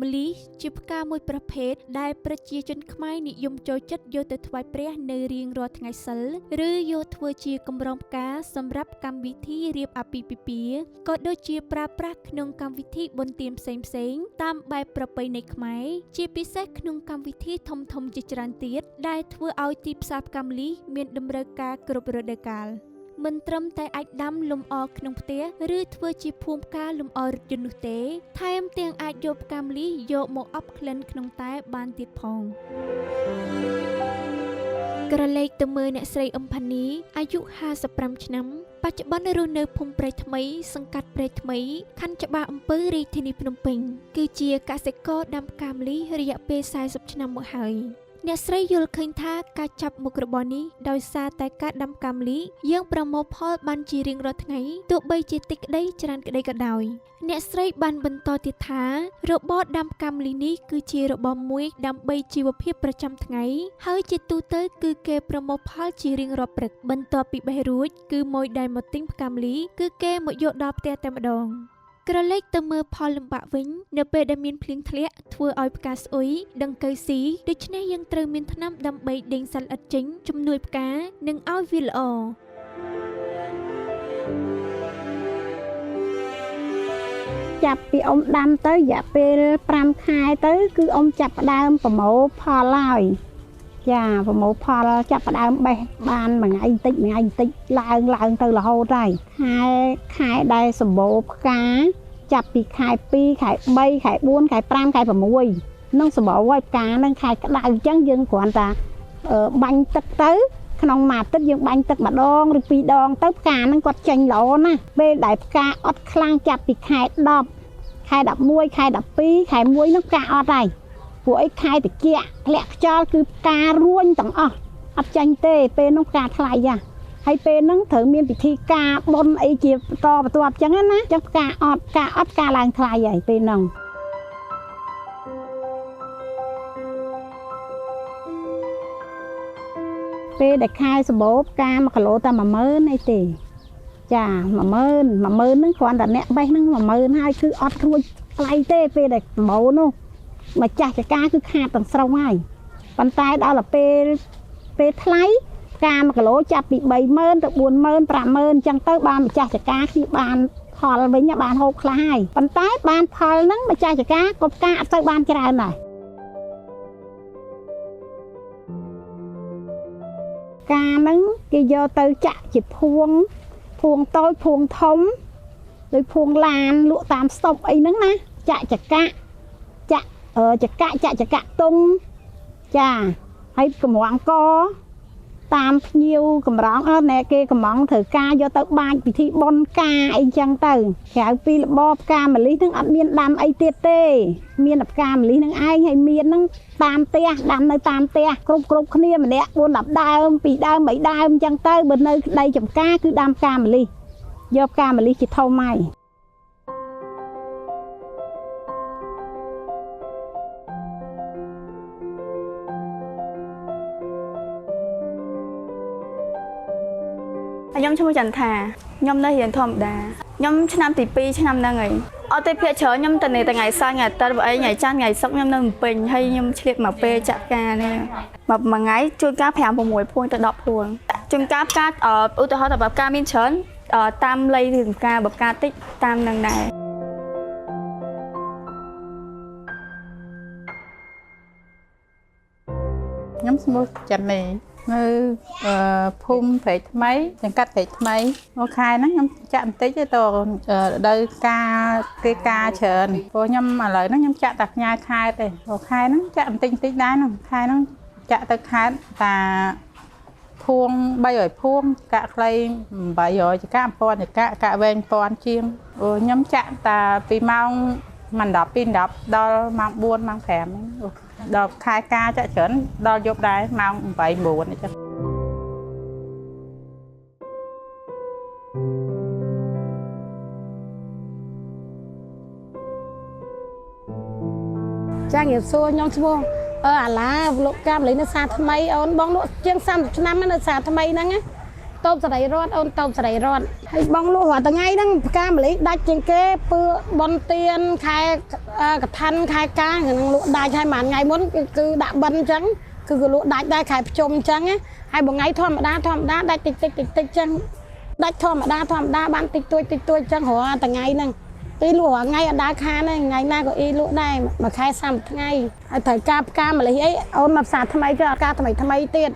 ម្លិះជាផ្កាមួយប្រភេទដែលប្រជាជនខ្មែរនិយមចូលចិត្តយកទៅថ្វាយព្រះនៅរៀងរាល់ថ្ងៃសិលឬយកធ្វើជាកម្រងផ្កាសម្រាប់កម្មវិធីរៀបអាពាហ៍ពិពាហ៍ក៏ដូចជាប្រើប្រាស់ក្នុងកម្មវិធីបុណ្យទានផ្សេងៗតាមបែបប្រពៃណីខ្មែរជាពិសេសក្នុងកម្មវិធីធំៗជាច្រើនទៀតដែលធ្វើឲ្យទីផ្សារផ្កាម្លិះមានតម្រូវការគ្រប់រដូវកាលមិនត្រឹមតែអាចដាំលម្អក្នុងផ្ទះឬធ្វើជាភូមិផ្កាលម្អរថយន្តនោះទេថែមទាំងអាចយកផ្កាម្លិះយកមកអប់ក្លិនក្នុងតែបានទៀតផងក្រឡេកទៅមើលអ្នកស្រីអឹមផានីអាយុ55ឆ្នាំបច្ចុប្បន្នរស់នៅភូមិព្រៃថ្មីសង្កាត់ព្រៃថ្មីខណ្ឌច្បារអំពើរាជធានីភ្នំពេញគឺជាកសិករដាំផ្កាម្លិះរយៈពេល40ឆ្នាំមកហើយអ្នកស្រីយល់ឃើញថាការចាប់មុខរបរនេះដោយសារតែការដាំផ្កាម្លិះយើងប្រមូលផលបានជារៀងរាល់ថ្ងៃទោះបីជាតិចក្តីច្រើនក្តីក៏ដោយអ្នកស្រីបានបន្តទៀតថារបរដាំផ្កាម្លិះនេះគឺជារបរមួយដើម្បីជីវភាពប្រចាំថ្ងៃហើយជាទូទៅគឺគេប្រមូលផលជារៀងរាល់ព្រឹកបន្ទាប់ពីបេះរួចគឺមួយដែលមកទិញផ្កាម្លិះគឺគេមកយកដល់ផ្ទះតែម្ដងក្រឡេកទៅមើលផលលំបាកវិញនៅពេលដែលមានភ្លៀងធ្លាក់ធ្វើឲ្យផ្កាស្អុយដង្កូវស៊ីដូច្នេះយើងត្រូវមានថ្នាំដើម្បីដេញសត្វល្អិតចេញជំនួយផ្កានិងឲ្យវាល្អចាប់ពីអ៊ំដាំទៅរយៈពេល5ខែទៅគឺអ៊ំចាប់ផ្ដើមប្រមូលផលហើយចាប្រមូលផលចាប់ផ្ដើមបេះបានមួយថ្ងៃបន្តិចឡើងទៅរហូតហើយខែដែលសម្បូរផ្កាចាប់ពីខែ2ខែ3ខែ4ខែ5ខែ6នឹងសម្បូរហើយផ្កានឹងខែក្តៅអញ្ចឹងយើងគ្រាន់តែបាញ់ទឹកទៅក្នុងមួយអាទិត្យយើងបាញ់ទឹកម្ដងឬ2ដងទៅផ្កានឹងគាត់ចេញល្អណាស់ពេលដែលផ្កាអត់ខ្លាំងចាប់ពីខែ10ខែ11ខែ12ខែ1នឹងផ្កាអត់ហើយពួកអីខែតិចធ្លាក់ខ្យល់គឺផ្ការួញទាំងអស់អត់ចាញ់ទេពេលនោះផ្កាថ្លៃហើយពេលហ្នឹងត្រូវមានពិធីការបុណ្យអីជាបន្តបន្ទាប់ចឹងណាចឹងផ្កាអត់ផ្កាឡើងថ្លៃហើយពេលហ្នឹងពេលដែលខែសម្បូរផ្កា1គីឡូតែ10000អីទេចា10000ហ្នឹងគ្រាន់តែអ្នកបេះហ្នឹង10000ហើយគឺអត់រួចថ្លៃទេពេលដែលសម្បូរនោះម្ចាស់ចកាគឺខាតទាំងស្រុងហើយប៉ុន្តែដល់ពេលថ្លៃផ្កា1គីឡូចាប់ពី30000ទៅ40000 50000អញ្ចឹងទៅបានម្ចាស់ចកាគឺបានផលវិញបានហូបខ្លះហើយប៉ុន្តែបានផលហ្នឹងម្ចាស់ចកាក៏ផ្កាអត់ទៅបានច្រើនដែរផ្កាហ្នឹងគេយកទៅចាក់ជាភួងតូចភួងធំដោយភួងឡានលក់តាមស្តុបអីហ្នឹងណាចាក់ចកាចកតុងចាហើយកម្រងកតាមភ្ញៀវកម្រងណែគេកម្រងត្រូវការយកទៅបាចពិធីបុណ្យការអីចឹងទៅក្រៅពីរបបផ្កាម្លិះនឹងអត់មានដាំអីទៀតទេមានតែផ្កាម្លិះនឹងឯងហើយមាននឹងតាមផ្ទះដាំនៅតាមផ្ទះគ្រប់គ្នាម្នាក់4 10ដើម2ដើម3ដើមចឹងទៅបើនៅដីចំការគឺដាំផ្កាម្លិះយកផ្កាម្លិះជាធំហើយខ្ញុំឈ្មោះចន្ទថាខ្ញុំនៅរៀនធម្មតាខ្ញុំឆ្នាំទី2ឆ្នាំហ្នឹងហើយអត់ទេភាគច្រើនខ្ញុំទៅថ្ងៃសៅរ៍ថ្ងៃអាទិត្យថ្ងៃច័ន្ទថ្ងៃសុក្រខ្ញុំនៅភ្នំពេញហើយខ្ញុំឆ្លៀតមកពេលចាក់ការនេះមួយថ្ងៃជួនកាល5 6ភួងទៅ10ភួងជួនកាលផ្កាឧទាហរណ៍ថាបើផ្កាមានច្រើនតាមលៃរឿងផ្កាបើផ្កាតិចតាមនឹងដែរខ្ញុំឈ្មោះចាន់នីនៅភូមិព្រៃថ្មីចង្កាត់ព្រៃថ្មីមួយខែហ្នឹងខ្ញុំចាក់បន្តិចទៅដល់គេការច្រើនព្រោះខ្ញុំឥឡូវហ្នឹងខ្ញុំចាក់តែផ្ញើខែទេមួយខែហ្នឹងចាក់បន្តិចដែរហ្នឹងខែហ្នឹងចាក់ទៅខែតាភួង300ភួងកាក់ខ្លី800ចកា1000ចកាក់វែង1000ជាងខ្ញុំចាក់តាពីម៉ោង10ដល់ម៉ោង4ម៉ោង5ដល់ខែការចាក់ច្រើនដល់យប់ដែរម៉ោង8 9អញ្ចឹងចាជំរាបសួរខ្ញុំឈ្មោះអាឡាលោកកាមលេងនៅសាថ្មីអូនបងលក់ជាង30ឆ្នាំនៅសាថ្មីហ្នឹងតូបសរីរតអូនតូបសរីរតហើយបងលក់រាល់ថ្ងៃហ្នឹងផ្កាម្លិះដាច់ជាងគេពើបនទៀនខែ กระทันคายกาคือลวกได้ใช่หมันไงม้วนคือด่าบันจังคือลวกได้ขายจมจังให้บอกไงทอมได้ได้ติดจังได้ทอมได้บ้านติดตัวจังหัวแต่ไงนั่งอีลวกไงได้ค่านั่งไงหน้าก็อีลวกได้มาขายซ้ำไงถ่ายกามาเลยเอามาสาดทำไมก็กาทำไมเตี้ย